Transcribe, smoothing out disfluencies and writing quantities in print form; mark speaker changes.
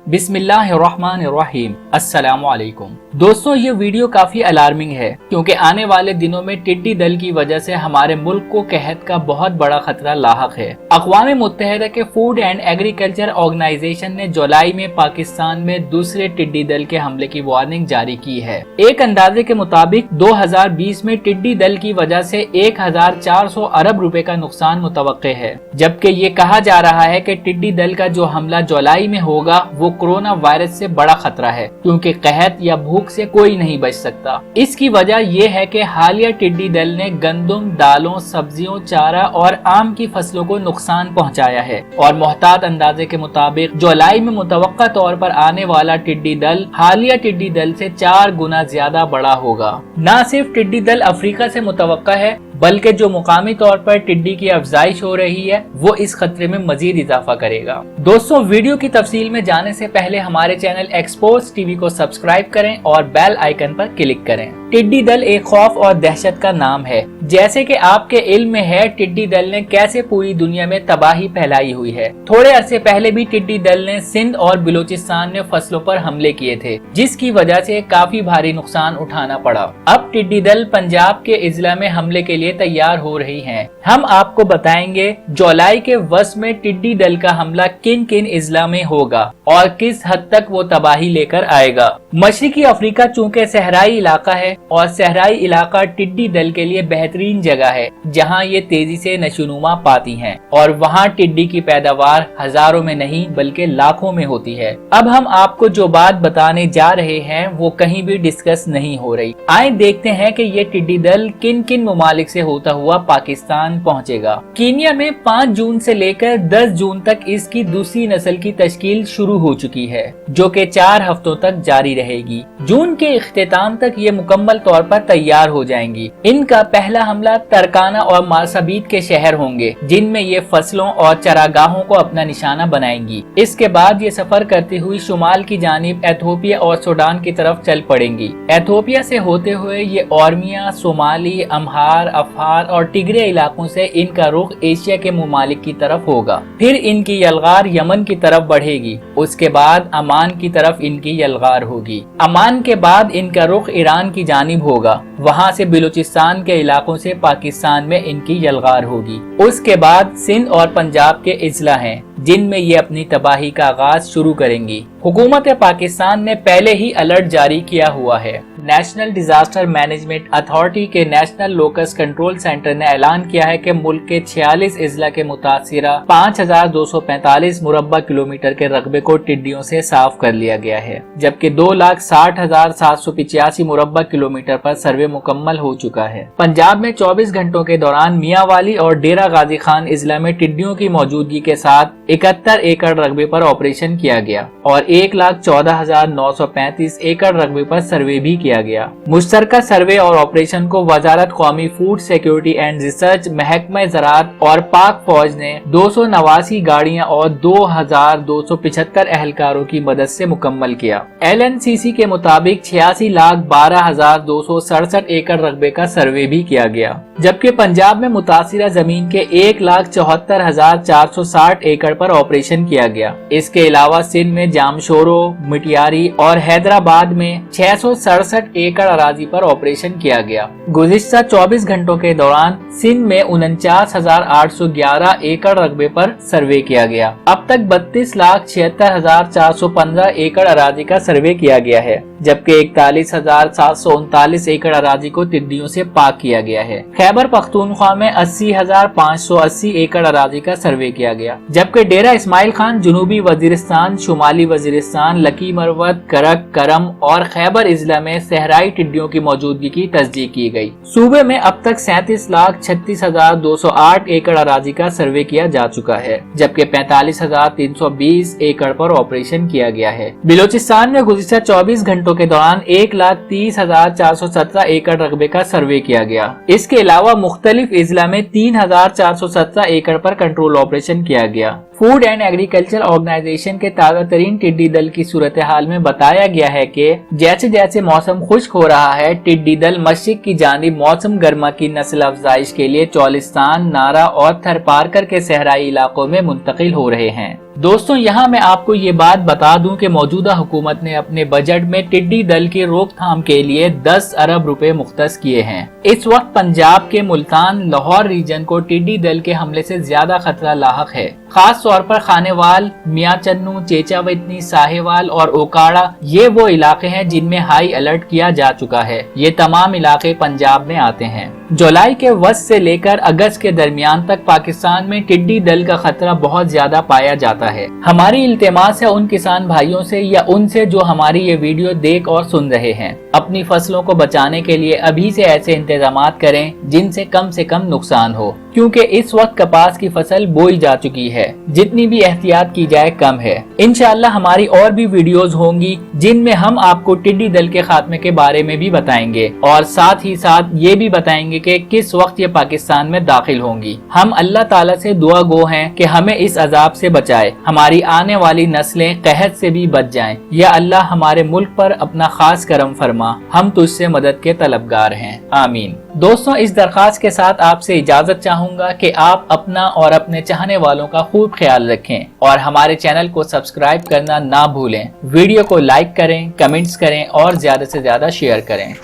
Speaker 1: बिस्मिल्लाहिर्रहमानिर्रहीम। अस्सलामुअलैकुम। दोस्तों, ये वीडियो काफी अलार्मिंग है क्योंकि आने वाले दिनों में टिड्डी दल की वजह से हमारे मुल्क को कहत का बहुत बड़ा खतरा लाहक है। अक़वाम मुत्तहिदा के फूड एंड एग्रीकल्चर ऑर्गेनाइजेशन ने जुलाई में पाकिस्तान में दूसरे टिड्डी दल के हमले की वार्निंग जारी की है। एक अंदाजे के मुताबिक 2020 में टिड्डी दल की वजह से 1400 अरब रुपए का नुकसान मुतवक्के है, जबकि ये कहा जा रहा है कि टिड्डी दल का जो हमला जुलाई में होगा वो कोरोना वायरस से बड़ा खतरा है, क्योंकि कहत या भूख से कोई नहीं बच सकता। इसकी वजह यह है कि हालिया टिड्डी दल ने गंदम, दालों, सब्जियों, चारा और आम की फसलों को नुकसान पहुंचाया है और मोहतात अंदाजे के मुताबिक जुलाई में मुतवक्का तौर पर आने वाला टिड्डी दल हालिया टिड्डी दल से 4 गुना ज्यादा बड़ा होगा। न सिर्फ टिड्डी दल अफ्रीका से मुतवक्का है, बल्कि जो मुकामी तौर पर टिड्डी की अफजाइश हो रही है वो इस खतरे में मजीद इजाफा करेगा। दोस्तों, वीडियो की तफसील में जाने से पहले हमारे चैनल एक्सपोर्ट्स टीवी को सब्सक्राइब करें और बेल आइकन पर क्लिक करें। टिड्डी दल एक खौफ और दहशत का नाम है। जैसे कि आपके इल्म में है, टिड्डी दल ने कैसे पूरी दुनिया में तबाही फैलाई हुई है। थोड़े अरसे पहले भी टिड्डी दल ने सिंध और बलूचिस्तान में फसलों पर हमले किए थे, जिसकी वजह से काफी भारी नुकसान उठाना पड़ा। अब टिड्डी दल पंजाब के इजला में हमले के लिए तैयार हो रही हैं। हम आपको बताएंगे जुलाई के वस्त में टिड्डी दल का हमला किन किन इजला में होगा और किस हद तक वो तबाही लेकर आएगा। मशरिकी अफ्रीका चूंकि सहराई इलाका है और सहराई इलाका टिड्डी दल के लिए बेहतरीन जगह है, जहां ये तेजी से नशोनुमा पाती हैं और वहां टिड्डी की पैदावार हजारों में नहीं बल्कि लाखों में होती है। अब हम आपको जो बात बताने जा रहे हैं वो कहीं भी डिस्कस नहीं हो रही। आए देखते हैं कि ये टिड्डी दल किन किन ममालिक से होता हुआ पाकिस्तान पहुंचेगा। कीनिया में 5 जून से लेकर 10 जून तक इसकी दूसरी नस्ल की तश्कील शुरू हो चुकी है, जो कि 4 हफ्तों तक जारी रहेगी। जून के इख्तिताम तक ये मुकम्मल तौर पर तैयार हो जाएंगी। इनका पहला हमला तरकाना और मारसाबीत के शहर होंगे, जिनमें ये फसलों और चरागाहों को अपना निशाना बनाएंगी। इसके बाद ये सफर करती हुई शुमाल की जानिब एथोपिया और सूडान की तरफ चल पड़ेंगी। एथोपिया से होते हुए ये ओरमिया, सोमाली, अम्हार, अफार और टिग्रे इलाकों से इनका रुख एशिया के ममालिक की तरफ होगा। फिर इनकी यलगार यमन की तरफ बढ़ेगी। उसके बाद अमान की तरफ इनकी यलगार होगी। अमान के बाद इनका रुख ईरान की जानिब होगा। वहां से बलूचिस्तान के इलाकों से पाकिस्तान में इनकी यलगार होगी। उसके बाद सिंध और पंजाब के इजला हैं, जिनमें ये अपनी तबाही का आगाज शुरू करेंगी। हुकूमत पाकिस्तान ने पहले ही अलर्ट जारी किया हुआ है। नेशनल डिजास्टर मैनेजमेंट अथॉरिटी के नेशनल लोकस कंट्रोल सेंटर ने ऐलान किया है कि मुल्क के 46 इजला के मुतासिरा 5245 मुरब्बा किलोमीटर के रकबे को टिड्डियों से साफ कर लिया गया है, जबकि 2,60,785 मुरब्बा किलोमीटर पर सर्वे मुकम्मल हो चुका है। पंजाब में 24 घंटों के दौरान मियांवाली और डेरा गाजी खान इजला में टिड्डियों की मौजूदगी के साथ 71 एकड़ रकबे पर ऑपरेशन किया गया और 1,14,935 एकड़ रकबे पर सर्वे भी किया गया। मुश्तरका सर्वे और ऑपरेशन को वजारत कौमी फूड सिक्योरिटी एंड रिसर्च, महकमा ज़राअत और पाक फौज ने 289 गाड़ियां और 2,275 एहलकारों की मदद से मुकम्मल किया। LNCC के मुताबिक 86,12,267 एकड़ रकबे का सर्वे भी किया गया, जबकि पंजाब में मुतासिरा जमीन के 1,74,460 एकड़ पर ऑपरेशन किया गया। इसके अलावा सिंध में जामशोरो, मिटियारी और हैदराबाद में 667 एकड़ अराजी पर ऑपरेशन किया गया। गुज़िश्ता 24 घंटों के दौरान सिंध में 49,811 एकड़ रकबे पर सर्वे किया गया। अब तक 32,76,415 एकड़ अराजी का सर्वे किया गया है, जबकि 41,739 एकड़ अराजी को टिड्डियों से पाक किया गया है। खैबर पख्तूनख्वा में 80,580 एकड़ अराजी का सर्वे किया गया, जबकि डेरा इस्माइल खान, जनूबी वजीरिस्तान, शुमाली वजीरिस्तान, लकी मरवत, करक, करम और खैबर इजला में सहराई टिड्डियों की मौजूदगी की तस्दीक की गई। सूबे में अब तक 37,36,208 एकड़ अराजी का सर्वे किया जा चुका है, जबकि 45,320 एकड़ पर ऑपरेशन किया गया है। बलूचिस्तान में गुज़िश्ता 24 घंटों के दौरान 1,30,417 एकड़ रकबे का सर्वे किया गया। इसके अलावा मुख्तलिफ इजला में 3,417 एकड़ पर कंट्रोल ऑपरेशन किया गया। फूड एंड एग्रीकल्चर ऑर्गेनाइजेशन के ताज़ा तरीन टिड्डी दल की सूरत हाल में बताया गया है कि जैसे जैसे मौसम खुश्क हो रहा है, टिड्डी दल मशरिक की जानिब मौसम गर्मा की नस्ल अफजाइश के लिए चौलिस्तान, नारा और थरपारकर के सहराई इलाकों में मुंतकिल हो रहे हैं। दोस्तों यहाँ मैं आपको ये बात बता दूं कि मौजूदा हुकूमत ने अपने बजट में टिड्डी दल की रोकथाम के लिए 10 अरब रुपए मुख्तस किए हैं। इस वक्त पंजाब के मुल्तान लाहौर रीजन को टिड्डी दल के हमले से ज्यादा खतरा लाहक है। खास तौर पर खानेवाल, मियां चन्नू, चेचावतनी, साहेवाल और ओकाड़ा ये वो इलाके हैं जिनमें हाई अलर्ट किया जा चुका है। ये तमाम इलाके पंजाब में आते हैं। जुलाई के वस्त से लेकर अगस्त के दरमियान तक पाकिस्तान में टिड्डी दल का खतरा बहुत ज्यादा पाया जाता है। हमारी इल्तिमास है उन किसान भाइयों से या उनसे जो हमारी ये वीडियो देख और सुन रहे हैं, अपनी फसलों को बचाने के लिए अभी से ऐसे इंतजामात करें जिनसे कम से कम नुकसान हो, क्योंकि इस वक्त कपास की फसल बोई जा चुकी है। जितनी भी एहतियात की जाए कम है। इंशाअल्लाह हमारी और भी वीडियोस होंगी जिनमें हम आपको टिड्डी दल के खात्मे के बारे में भी बताएंगे और साथ ही साथ ये भी बताएंगे कि किस वक्त ये पाकिस्तान में दाखिल होंगी। हम अल्लाह ताला से दुआ गो हैं कि हमें इस अजाब से बचाए, हमारी आने वाली नस्लें कहत से भी बच जाएं। या अल्लाह हमारे मुल्क पर अपना खास करम फरमा, हम तुझसे मदद के तलबगार हैं। आमीन। दोस्तों इस दरख्वास्त के साथ आपसे इजाजत चाहूंगा कि आप अपना और अपने चाहने वालों का खूब ख्याल रखें और हमारे चैनल को सब्सक्राइब करना ना भूलें। वीडियो को लाइक करें, कमेंट्स करें और ज्यादा से ज्यादा शेयर करें।